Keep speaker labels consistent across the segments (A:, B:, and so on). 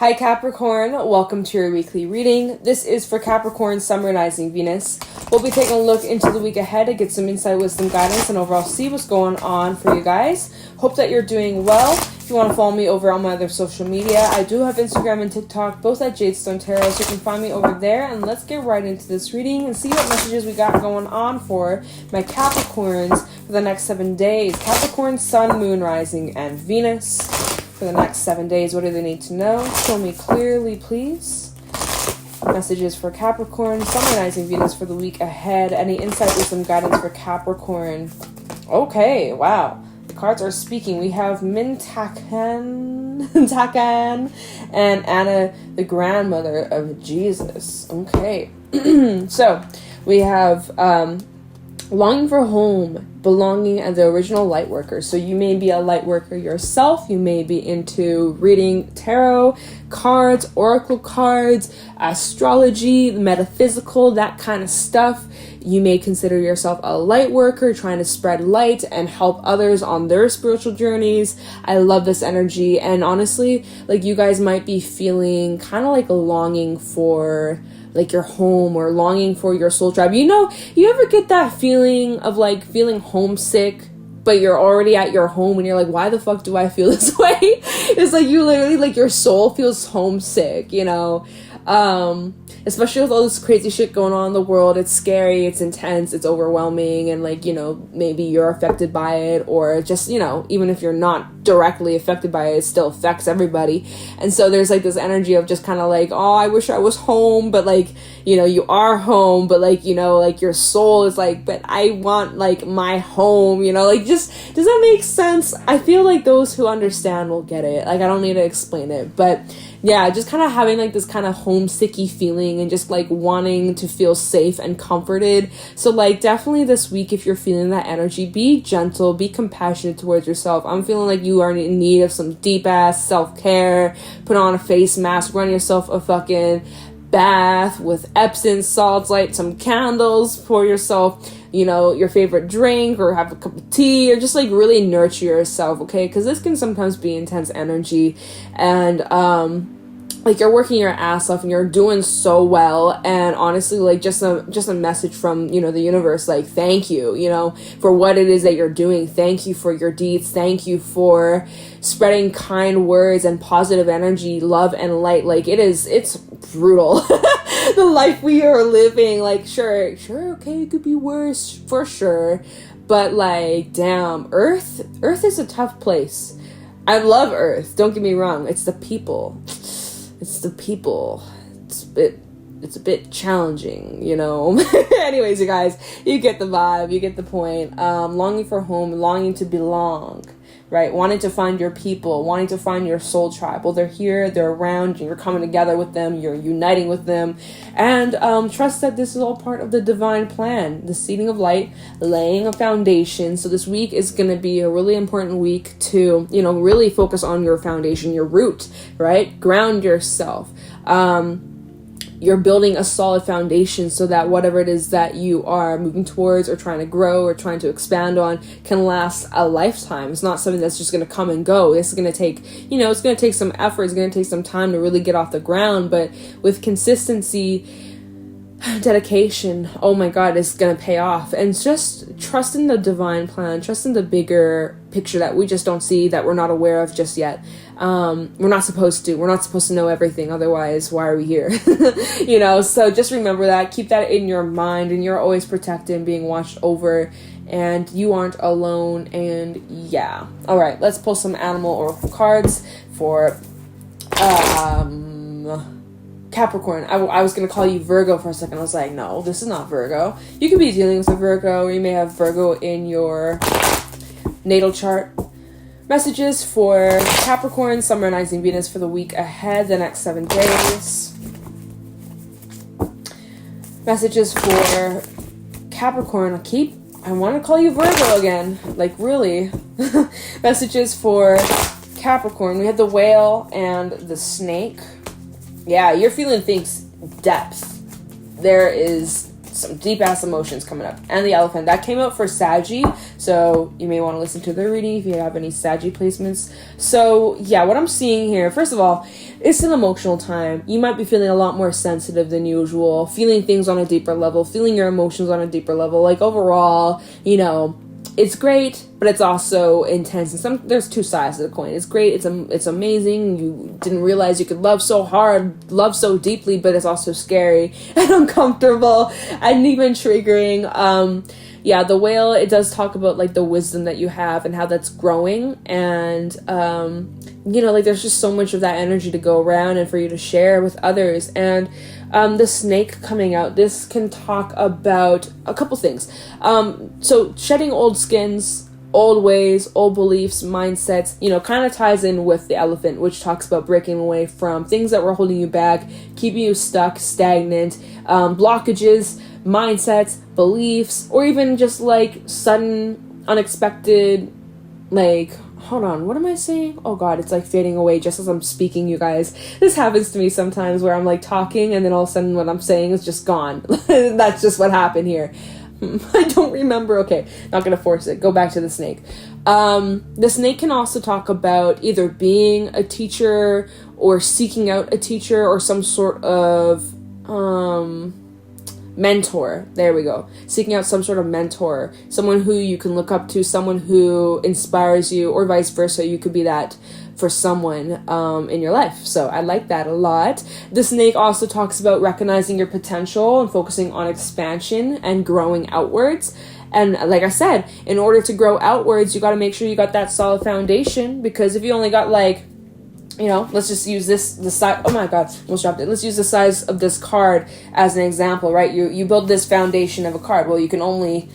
A: Hi Capricorn, welcome to your weekly reading. This is for Capricorn, Sun, Rising, Venus. We'll be taking a look into the week ahead to get some insight, wisdom, guidance, and overall see what's going on for you guys. Hope that you're doing well. If you want to follow me over on my other social media, I do have Instagram and TikTok, both at Jadestone Tarot, so you can find me over there. And let's get right into this reading and see what messages we got going on for my Capricorns for the next 7 days. Capricorn, Sun, Moon, Rising, and Venus. For the next 7 days, what do they need to know? Show me clearly, please. Messages for Capricorn, Sun, Rising, Venus for the week ahead. Any insight, wisdom, guidance for Capricorn? Okay, wow. The cards are speaking. We have Takan and Anna, the grandmother of Jesus. Okay. So, we have longing for home, belonging as the original light worker. So you may be a light worker yourself. You may be into reading tarot cards, oracle cards, astrology, metaphysical, that kind of stuff. You may consider yourself a light worker, trying to spread light and help others on their spiritual journeys. I love this energy. And honestly, like, you guys might be feeling kind of like a longing for like your home or longing for your soul tribe. You know, you ever get that feeling of like feeling homesick, but you're already at your home and you're like, why the fuck do I feel this way? It's like you literally, like, your soul feels homesick, you know? Especially with all this crazy shit going on in the world. It's scary, it's intense, it's overwhelming, and like, you know, maybe you're affected by it, or just, you know, even if you're not directly affected by it, it still affects everybody. And so there's like this energy of just kind of like, oh, I wish I was home, but like, you know, you are home, but like, you know, like your soul is like, but I want like my home, you know, like, just, does that make sense? I feel like those who understand will get it. Like, I don't need to explain it, but yeah, just kind of having like this kind of homesicky feeling and just like wanting to feel safe and comforted. So like, definitely this week, if you're feeling that energy, be gentle, be compassionate towards yourself. I'm feeling like you are in need of some deep ass self-care. Put on a face mask, run yourself a fucking bath with Epsom salts, light some candles, pour yourself, you know, your favorite drink, or have a cup of tea, or just like really nurture yourself, okay? Because this can sometimes be intense energy, and like, you're working your ass off and you're doing so well, and honestly, like, just a message from, you know, the universe, like, thank you, you know, for what it is that you're doing. Thank you for your deeds. Thank you for spreading kind words and positive energy, love and light. Like, it's brutal. The life we are living, like, sure, okay, it could be worse, for sure, but like, damn, Earth is a tough place. I love Earth, don't get me wrong. It's the people. It's a bit challenging, you know. Anyways, you guys, you get the vibe, you get the point. Longing for home, longing to belong, right? Wanting to find your people, wanting to find your soul tribe. Well, they're here, they're around, you're coming together with them, you're uniting with them. And trust that this is all part of the divine plan, the seeding of light, laying a foundation. So this week is going to be a really important week to, you know, really focus on your foundation, your root, right? Ground yourself. You're building a solid foundation so that whatever it is that you are moving towards or trying to grow or trying to expand on can last a lifetime. It's not something that's just going to come and go. This is going to take, you know, it's going to take some effort. It's going to take some time to really get off the ground. But with consistency, dedication, oh my God, it's going to pay off. And just trust in the divine plan, trust in the bigger picture that we just don't see, that we're not aware of just yet. We're not supposed to know everything. Otherwise, why are we here? You know, so just remember that, keep that in your mind, and you're always protected and being watched over, and you aren't alone. And yeah. All right, let's pull some animal oracle cards for, Capricorn. I was going to call you Virgo for a second. I was like, no, this is not Virgo. You could be dealing with a Virgo, or you may have Virgo in your natal chart. Messages for Capricorn, Sun, Rising, Venus for the week ahead, the next 7 days. Messages for Capricorn. I want to call you Virgo again. Like, really. Messages for Capricorn. We had the whale and the snake. Yeah, you're feeling things depth. There is some deep-ass emotions coming up. And the Elephant. That came out for Saggy, so you may want to listen to their reading if you have any Saggy placements. So, yeah, what I'm seeing here, first of all, it's an emotional time. You might be feeling a lot more sensitive than usual, feeling things on a deeper level, feeling your emotions on a deeper level. Like, overall, you know, it's great, but it's also intense. And there's two sides of the coin. It's great. It's amazing. You didn't realize you could love so hard, love so deeply, but it's also scary and uncomfortable and even triggering. Yeah, the Whale, it does talk about, like, the wisdom that you have and how that's growing. And, you know, like, there's just so much of that energy to go around and for you to share with others. And the Snake coming out, this can talk about a couple things. So shedding old skins, old ways, old beliefs, mindsets, you know, kind of ties in with the Elephant, which talks about breaking away from things that were holding you back, keeping you stuck, stagnant, blockages, mindsets, beliefs, or even just, like, sudden, unexpected, like, hold on, what am I saying? Oh god, it's like fading away just as I'm speaking, you guys. This happens to me sometimes where I'm, like, talking and then all of a sudden what I'm saying is just gone. That's just what happened here. I don't remember. Okay, not gonna force it. Go back to the Snake. The Snake can also talk about either being a teacher or seeking out a teacher or some sort of mentor. There we go. Seeking out some sort of mentor, someone who you can look up to, someone who inspires you, or vice versa. You could be that for someone in your life. So I like that a lot. The Snake also talks about recognizing your potential and focusing on expansion and growing outwards. And like I said, in order to grow outwards, you got to make sure you got that solid foundation, because if you only got, like, you know, let's just use the size, oh my god, almost dropped it. Let's use the size of this card as an example, right? You build this foundation of a card. Well, you can only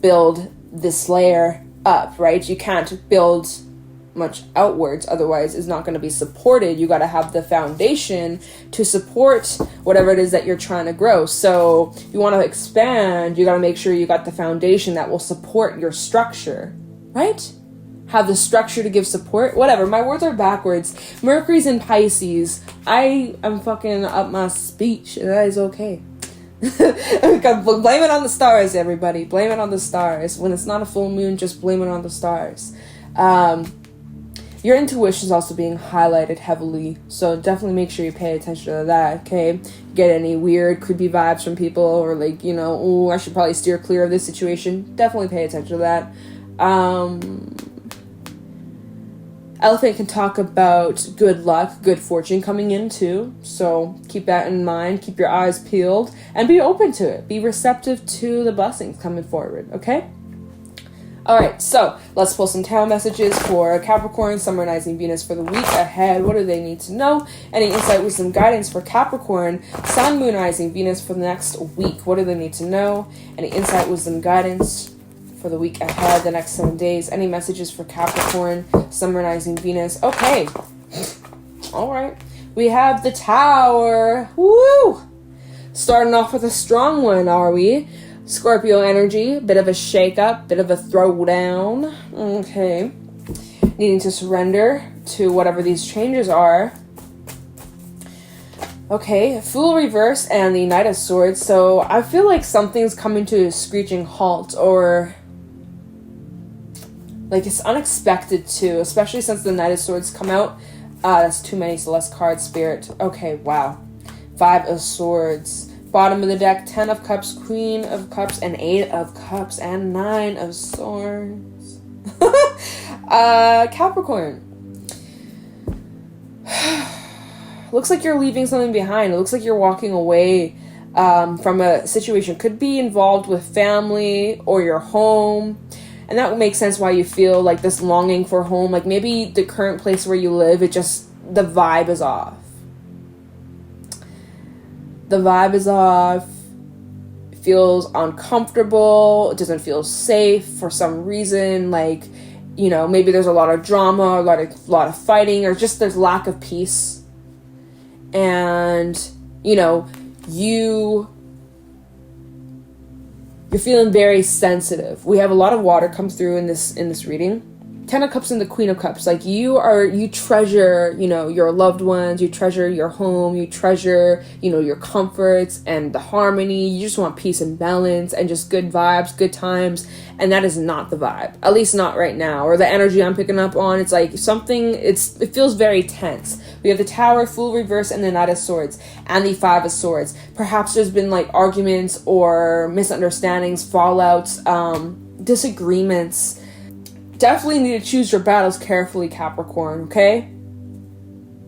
A: build this layer up, right? You can't build much outwards, otherwise it's not going to be supported. You got to have the foundation to support whatever it is that you're trying to grow. So you want to expand, you got to make sure you got the foundation that will support your structure, right? Have the structure to give support. Whatever, my words are backwards. Mercury's in Pisces. I am fucking up my speech. That is okay. Blame it on the stars, everybody. Blame it on the stars. When it's not a full moon, just blame it on the stars. Your intuition is also being highlighted heavily, so definitely make sure you pay attention to that, okay? Get any weird, creepy vibes from people, or, like, you know, oh, I should probably steer clear of this situation. Definitely pay attention to that. Elephant can talk about good luck, good fortune coming in too. So keep that in mind. Keep your eyes peeled and be open to it. Be receptive to the blessings coming forward, okay? Alright, so let's pull some tarot messages for Capricorn, Sun, Moon, Rising, Venus for the week ahead. What do they need to know? Any insight, wisdom, guidance for Capricorn, Sun, Moon, Rising, Venus for the next week. What do they need to know? Any insight, wisdom, guidance for the week ahead, the next 7 days. Any messages for Capricorn, Sun, Moon, Rising, Venus. Okay. All right. We have the Tower. Woo! Starting off with a strong one, are we? Scorpio energy. Bit of a shake-up. Bit of a throwdown. Okay. Needing to surrender to whatever these changes are. Okay, Fool reverse and the Knight of Swords. So I feel like something's coming to a screeching halt, or like it's unexpected too, especially since the Knight of Swords come out. That's too many, so less cards, Spirit. Okay, wow. 5 of Swords. Bottom of the deck, 10 of Cups, Queen of Cups, and 8 of Cups, and 9 of Swords. Capricorn. Looks like you're leaving something behind. It looks like you're walking away from a situation. Could be involved with family or your home. And that would make sense why you feel like this longing for home. Like maybe the current place where you live, the vibe is off. The vibe is off. It feels uncomfortable. It doesn't feel safe for some reason. Like, you know, maybe there's a lot of drama, a lot of fighting, or just there's lack of peace. And, you know, you're feeling very sensitive. We have a lot of water come through in this reading. Ten of Cups and the Queen of Cups. Like, you treasure, you know, your loved ones, you treasure your home, you treasure, you know, your comforts and the harmony. You just want peace and balance and just good vibes, good times. And that is not the vibe, at least not right now. Or the energy I'm picking up on, it's like something, it feels very tense. We have the Tower, Fool reverse, and the Knight of Swords, and the Five of Swords. Perhaps there's been like arguments or misunderstandings, fallouts, disagreements. Definitely need to choose your battles carefully, Capricorn, okay?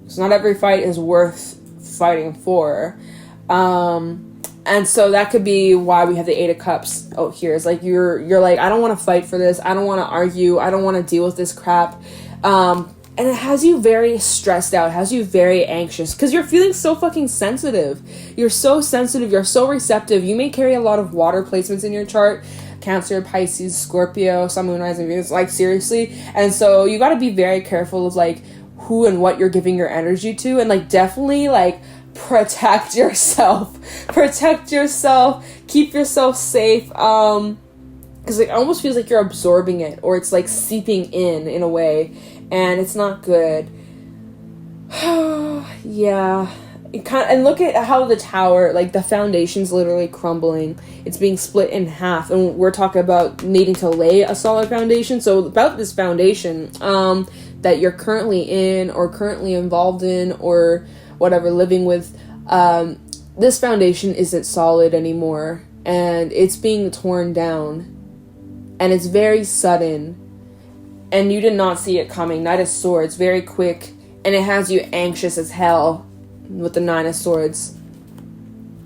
A: Because not every fight is worth fighting for. And so that could be why we have the Eight of Cups out here. It's like you're like, I don't want to fight for this. I don't want to argue. I don't want to deal with this crap. And it has you very stressed out, has you very anxious, because you're feeling so fucking sensitive. You're so sensitive. You're so receptive. You may carry a lot of water placements in your chart. Cancer, Pisces, Scorpio, Sun, Moon, Rising, Venus, like seriously. And so you got to be very careful of like who and what you're giving your energy to, and like definitely like protect yourself. Protect yourself. Keep yourself safe. Because it almost feels like you're absorbing it, or it's like seeping in a way, and it's not good. Yeah. And look at how the tower, like the foundation's literally crumbling. It's being split in half, and we're talking about needing to lay a solid foundation. So about this foundation that you're currently in or currently involved in or whatever, living with, this foundation isn't solid anymore, and it's being torn down, and it's very sudden, and you did not see it coming. Knight of Swords, very quick, and it has you anxious as hell. With the Nine of Swords,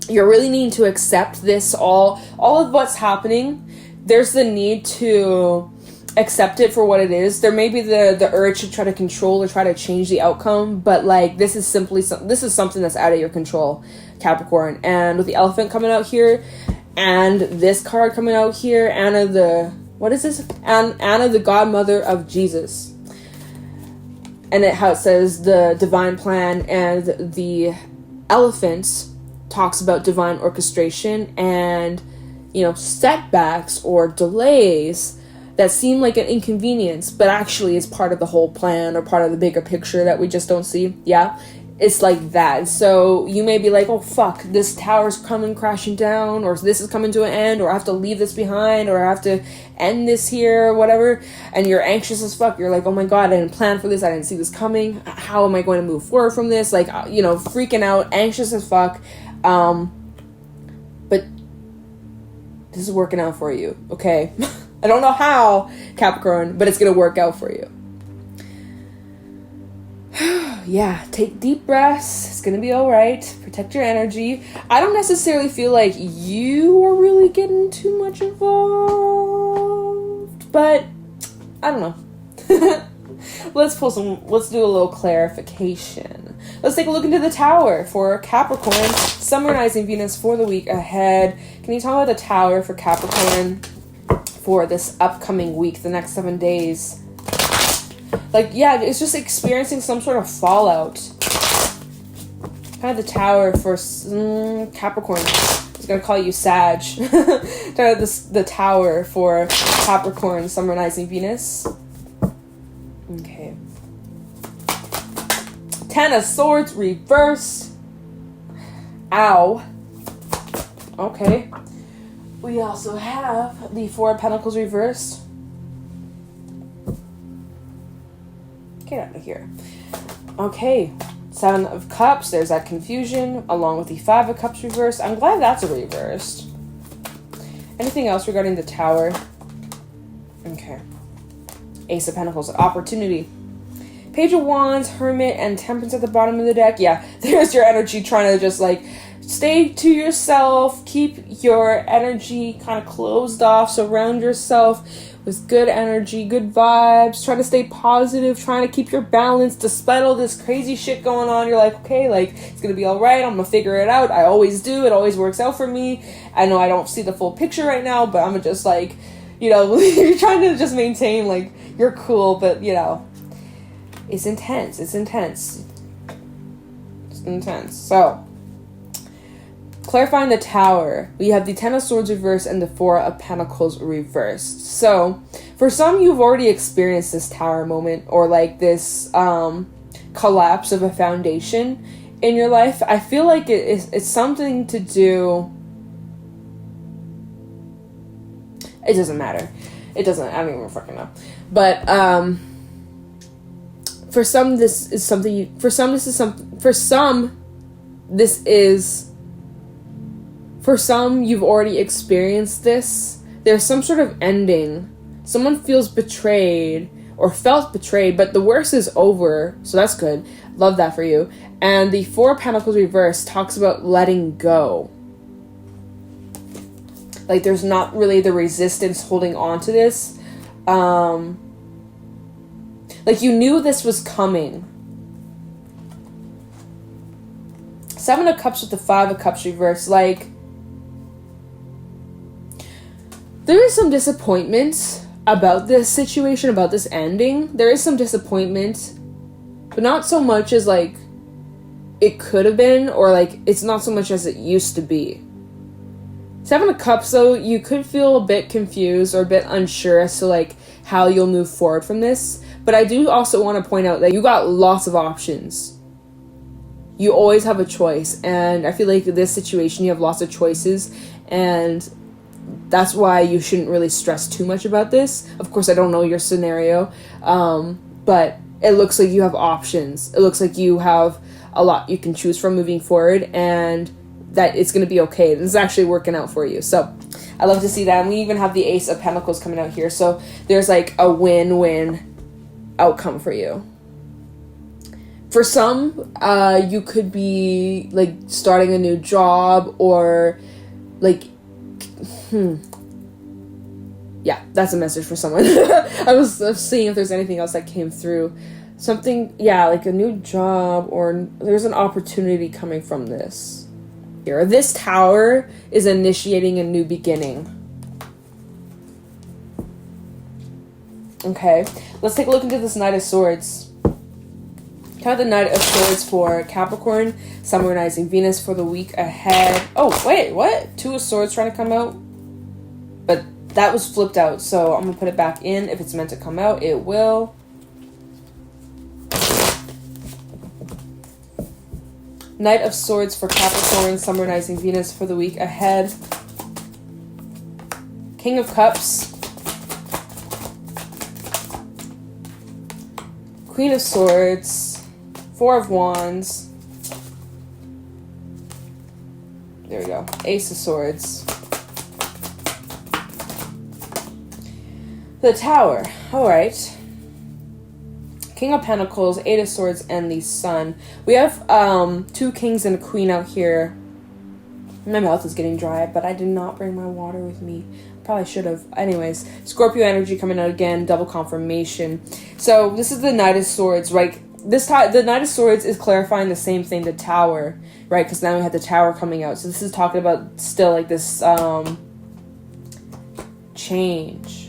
A: you're really needing to accept this, all of what's happening. There's the need to accept it for what it is. There may be the urge to try to control or try to change the outcome, but like this is something that's out of your control, Capricorn. And with the Elephant coming out here, and this card coming out here, Anna the godmother of Jesus. And how it says the divine plan, and the Elephant talks about divine orchestration and, you know, setbacks or delays that seem like an inconvenience, but actually is part of the whole plan or part of the bigger picture that we just don't see. Yeah, it's like that. So you may be like, oh fuck, this tower's coming crashing down, or this is coming to an end, or I have to leave this behind, or I have to end this here, or whatever, and you're anxious as fuck. You're like, oh my god, I didn't plan for this, I didn't see this coming, how am I going to move forward from this? Like, you know, freaking out, anxious as fuck. But this is working out for you, okay? I don't know how, Capricorn, but it's gonna work out for you. Yeah, take deep breaths. It's gonna be all right. Protect your energy. I don't necessarily feel like you are really getting too much involved, but I don't know. Let's do a little clarification. Let's take a look into the Tower for Capricorn, Sun, Moon, Rising, Venus for the week ahead. Can you talk about the Tower for Capricorn for this upcoming week, the next 7 days? Like, yeah, it's just experiencing some sort of fallout. Kind of the Tower for Capricorn. I was going to call you Sag. The Tower for Capricorn, Sun, Rising, Venus. Okay. Ten of Swords reversed. Ow. Okay. We also have the Four of Pentacles reversed. Get out of here. Okay. Seven of Cups. There's that confusion, along with the Five of Cups reversed. I'm glad that's a reversed. Anything else regarding the Tower? Okay. Ace of Pentacles. Opportunity. Page of Wands, Hermit, and Temperance at the bottom of the deck. Yeah, there's your energy trying to just, like, stay to yourself. Keep your energy kind of closed off. Surround yourself with good energy, good vibes. Try to stay positive. Trying to keep your balance despite all this crazy shit going on. You're like, okay, like, it's going to be all right. I'm going to figure it out. I always do. It always works out for me. I know I don't see the full picture right now, but I'm going to just, like, you know, you're trying to just maintain, like, you're cool, but, you know, it's intense. It's intense. It's intense. So, clarifying the Tower, we have the Ten of Swords reversed and the Four of Pentacles reversed. So, for some, you've already experienced this Tower moment, or like this collapse of a foundation in your life. I feel like it's something to do... It doesn't matter. It doesn't, I don't even fucking know. But, for some, this is something, for some, you've already experienced this. There's some sort of ending. Someone feels betrayed, or felt betrayed, but the worst is over, so that's good. Love that for you. And the Four of Pentacles reversed talks about letting go. Like, there's not really the resistance holding on to this. Like, you knew this was coming. Seven of Cups with the Five of Cups reversed. Like, there is some disappointment about this situation, about this ending. There is some disappointment, but not so much as, like, it could have been, or, like, it's not so much as it used to be. Seven of Cups, though, you could feel a bit confused or a bit unsure as to, like, how you'll move forward from this. But I do also want to point out that you got lots of options. You always have a choice. And I feel like in this situation, you have lots of choices. And that's why you shouldn't really stress too much about this. Of course, I don't know your scenario. But it looks like you have options. It looks like you have a lot you can choose from moving forward. And that it's going to be okay. This is actually working out for you. So I love to see that. And we even have the Ace of Pentacles coming out here. So there's like a win-win outcome for you. For some, you could be like starting a new job, or like, yeah, that's a message for someone. I was seeing if there's anything else that came through. Something, yeah, like a new job, or there's an opportunity coming from this. Here, this Tower is initiating a new beginning. Okay, let's take a look into this Knight of Swords. Kind of the Knight of Swords for Capricorn, Sun, Moon, Rising, Venus for the week ahead. Oh, wait, what? Two of Swords trying to come out? But that was flipped out, so I'm going to put it back in. If it's meant to come out, it will. Knight of Swords for Capricorn, Sun, Moon, Rising, Venus for the week ahead. King of Cups. Queen of Swords. Four of Wands. There we go. Ace of Swords. The Tower. Alright. King of Pentacles, Eight of Swords, and the Sun. We have two kings and a queen out here. My mouth is getting dry, but I did not bring my water with me. Probably should have. Anyways, Scorpio energy coming out again, double confirmation. So this is the Knight of Swords, right? The Knight of Swords is clarifying the same thing, the Tower, right? Because now we have the Tower coming out. So this is talking about still like this change.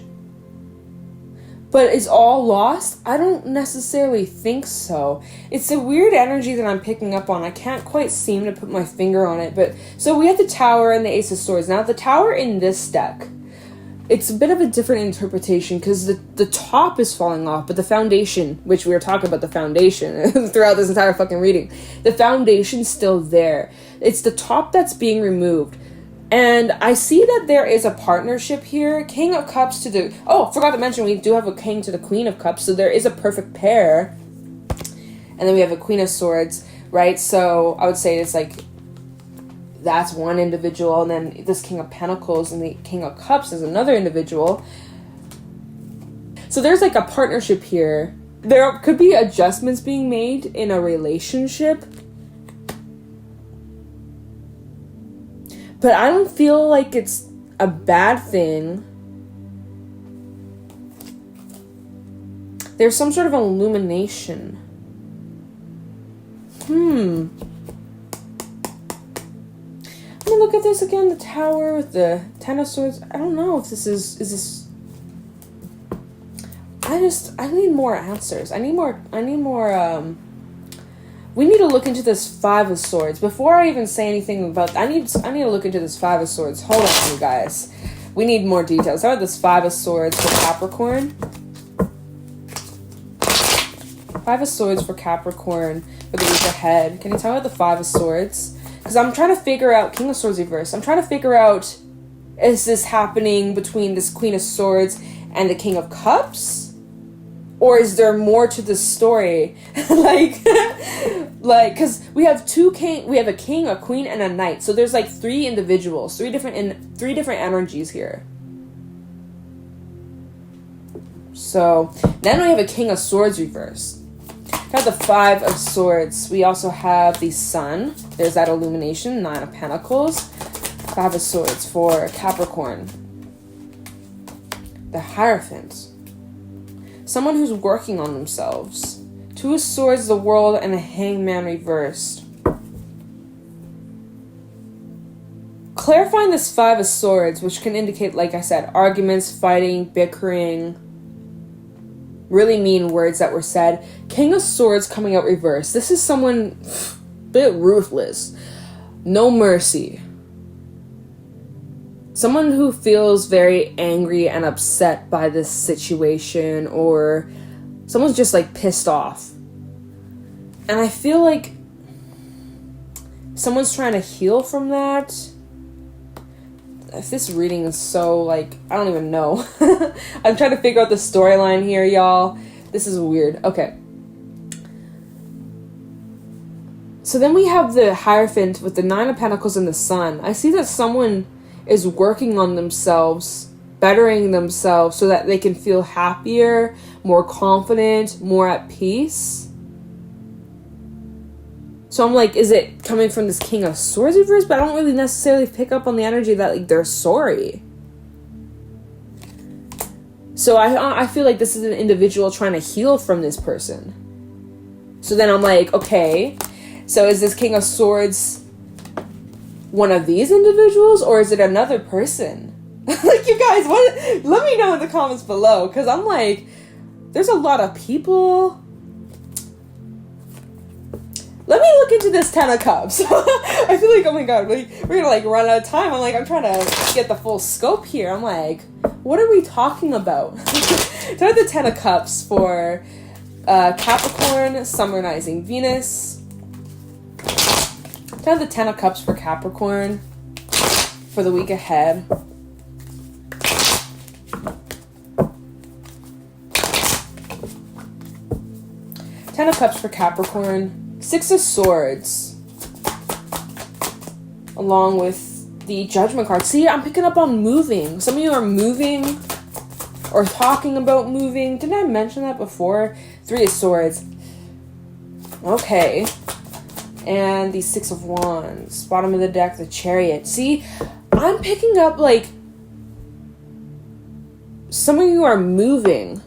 A: But is all lost? I don't necessarily think so. It's a weird energy that I'm picking up on. I can't quite seem to put my finger on it. But so we have the Tower and the Ace of Swords. Now the Tower in this deck, it's a bit of a different interpretation because the top is falling off, but the foundation, which we were talking about the foundation throughout this entire fucking reading, the foundation's still there. It's the top that's being removed. And I see that there is a partnership here. King of Cups to the... Oh, forgot to mention, we do have a King to the Queen of Cups. So there is a perfect pair. And then we have a Queen of Swords, right? So I would say it's like... That's one individual. And then this King of Pentacles and the King of Cups is another individual. So there's like a partnership here. There could be adjustments being made in a relationship. But I don't feel like it's a bad thing. There's some sort of illumination. Let me look at this again. The Tower with the Ten of Swords. I don't know if this is this... I need more answers. I need more we need to look into this Five of Swords. Before I even say anything about... I need to look into this Five of Swords. Hold on, you guys. We need more details. How about this Five of Swords for Capricorn? Five of Swords for Capricorn for the week ahead. Can you tell me about the Five of Swords? Because I'm trying to figure out... King of Swords reverse. I'm trying to figure out... Is this happening between this Queen of Swords and the King of Cups? Or is there more to the story? like, because we have we have a king, a queen, and a knight. So there's like three individuals, three different energies here. So then we have a King of Swords reverse. We have the Five of Swords. We also have the Sun. There's that illumination, Nine of Pentacles. Five of Swords for Capricorn. The Hierophant. Someone who's working on themselves. Two of Swords, the World, and a Hangman reversed. Clarifying this Five of Swords, which can indicate, like I said, arguments, fighting, bickering, really mean words that were said. King of Swords coming out reversed. This is someone a bit ruthless. No mercy. Someone who feels very angry and upset by this situation, or someone's just like pissed off. And I feel like someone's trying to heal from that. If this reading is so like, I don't even know. I'm trying to figure out the storyline here, y'all. This is weird. Okay. So then we have the Hierophant with the Nine of Pentacles and the Sun. I see that someone is working on themselves, bettering themselves so that they can feel happier, more confident, more at peace. So I'm like, is it coming from this King of Swords reverse? But I don't really necessarily pick up on the energy that like they're sorry. So I feel like this is an individual trying to heal from this person. So then I'm like, okay, so is this King of Swords one of these individuals, or is it another person? Like, you guys, let me know in the comments below, because I'm like, there's a lot of people. Let me look into this Ten of Cups. I feel like, oh my god, we're gonna like run out of time. I'm like, I'm trying to get the full scope here. I'm like, what are we talking about? Start the Ten of Cups for Capricorn, Summer Rising Venus. Have the Ten of Cups for Capricorn for the week ahead. Ten of Cups for Capricorn. Six of Swords. Along with the Judgment card. See, I'm picking up on moving. Some of you are moving or talking about moving. Didn't I mention that before? Three of Swords. Okay. And the Six of Wands. Bottom of the deck, the Chariot. See, I'm picking up, like, some of you are moving.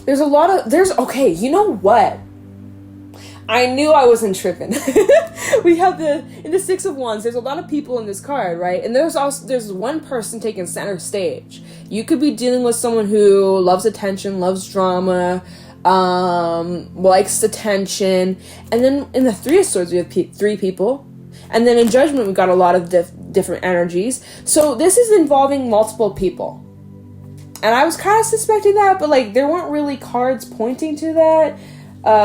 A: There's a lot of... Okay, you know what? I knew I wasn't tripping. We have in the Six of Wands, there's a lot of people in this card, right? And there's one person taking center stage. You could be dealing with someone who loves attention, loves drama, likes attention. And then in the Three of Swords, we have three people. And then in Judgment, we've got a lot of different energies. So this is involving multiple people. And I was kind of suspecting that, but like there weren't really cards pointing to that.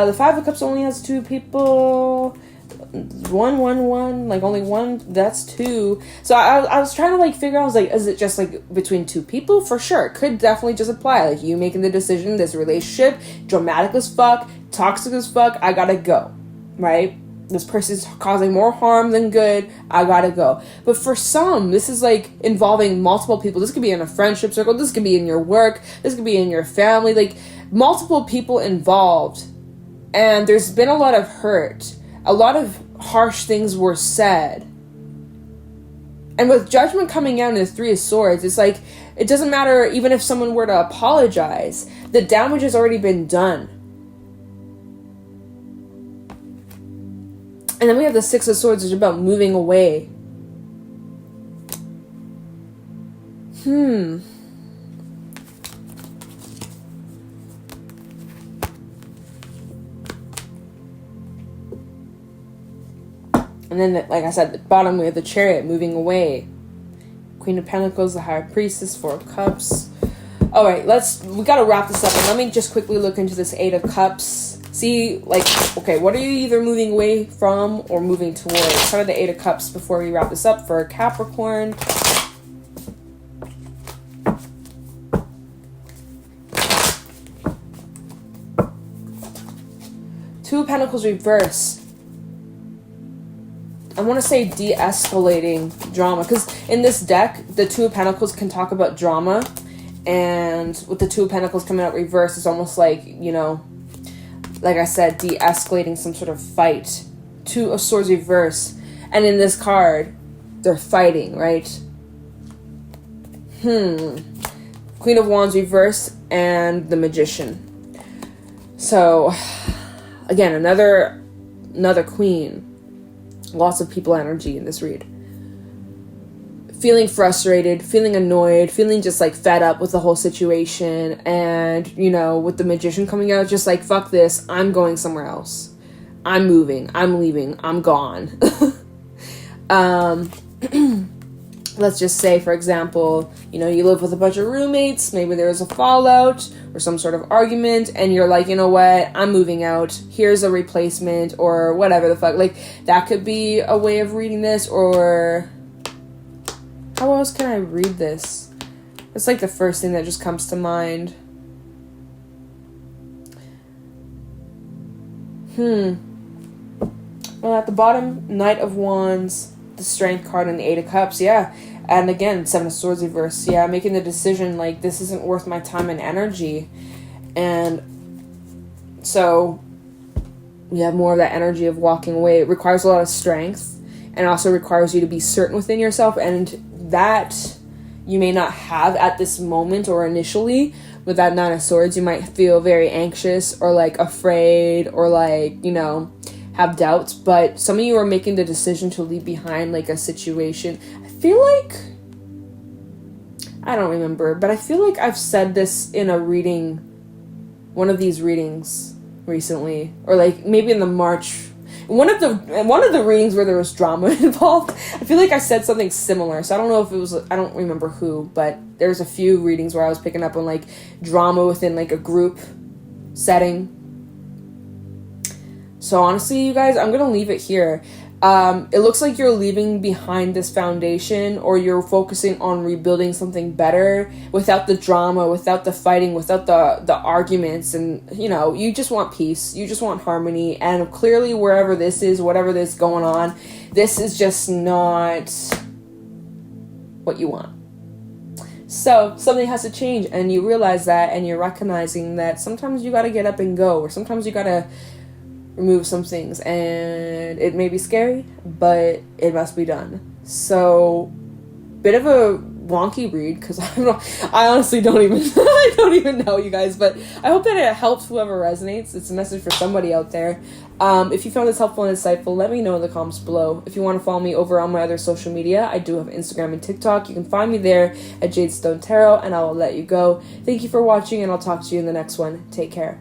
A: The Five of Cups only has two people. One, like only one, that's two. So I was trying to like figure out, I was like, is it just like between two people? For sure, it could definitely just apply. Like you making the decision, this relationship, dramatic as fuck, toxic as fuck, I gotta go, right? This person's causing more harm than good, I gotta go. But for some, this is like involving multiple people. This could be in a friendship circle, this could be in your work, this could be in your family, like multiple people involved. And there's been a lot of hurt. A lot of harsh things were said. And with Judgment coming out in the Three of Swords, it's like, it doesn't matter even if someone were to apologize. The damage has already been done. And then we have the Six of Swords, which is about moving away. And then, like I said, the bottom we have the Chariot moving away. Queen of Pentacles, the High Priestess, Four of Cups. All right, we got to wrap this up. And let me just quickly look into this Eight of Cups. See, like, okay, what are you either moving away from or moving towards? Start with the Eight of Cups before we wrap this up for Capricorn. Two of Pentacles reverse. I want to say de-escalating drama. Because in this deck, the Two of Pentacles can talk about drama. And with the Two of Pentacles coming out reverse, it's almost like, you know, like I said, de-escalating some sort of fight. Two of Swords reverse. And in this card, they're fighting, right? Queen of Wands reverse and the Magician. So, again, another queen. Lots of people energy in this read. Feeling frustrated, feeling annoyed, feeling just like fed up with the whole situation. And, you know, with the Magician coming out, just like, fuck this, I'm going somewhere else. I'm moving, I'm leaving, I'm gone. Let's just say, for example, you know, you live with a bunch of roommates, maybe there's a fallout or some sort of argument, and you're like, you know what, I'm moving out, here's a replacement, or whatever the fuck. Like, that could be a way of reading this, or how else can I read this? It's like the first thing that just comes to mind. Well, at the bottom, Knight of Wands, the Strength card, and the Eight of Cups, yeah. And again, Seven of Swords reverse, yeah, making the decision, like, this isn't worth my time and energy. And so we have more of that energy of walking away. It requires a lot of strength, and also requires you to be certain within yourself, and that you may not have at this moment or initially. With that Nine of Swords, you might feel very anxious or, like, afraid or, like, you know, have doubts, but some of you are making the decision to leave behind, like, a situation. I feel like, I don't remember, but I feel like I've said this in a reading, one of these readings recently, or like maybe in the March, one of the readings where there was drama involved. I feel like I said something similar, so I don't know if it was, I don't remember who, but there's a few readings where I was picking up on, like, drama within, like, a group setting. So honestly, you guys, I'm going to leave it here. It looks like you're leaving behind this foundation, or you're focusing on rebuilding something better without the drama, without the fighting, without the arguments. And, you know, you just want peace. You just want harmony. And clearly, wherever this is, whatever this is going on, this is just not what you want. So something has to change, and you realize that, and you're recognizing that sometimes you got to get up and go, or sometimes you got to remove some things, and it may be scary, but it must be done. So, bit of a wonky read, because I honestly don't even I don't even know, you guys, but I hope that it helps whoever resonates. It's a message for somebody out there. If you found this helpful and insightful, let me know in the comments below. If you want to follow me over on my other social media, I do have Instagram and TikTok. You can find me there at Jadestone Tarot, and I will let you go. Thank you for watching, and I'll talk to you in the next one. Take care.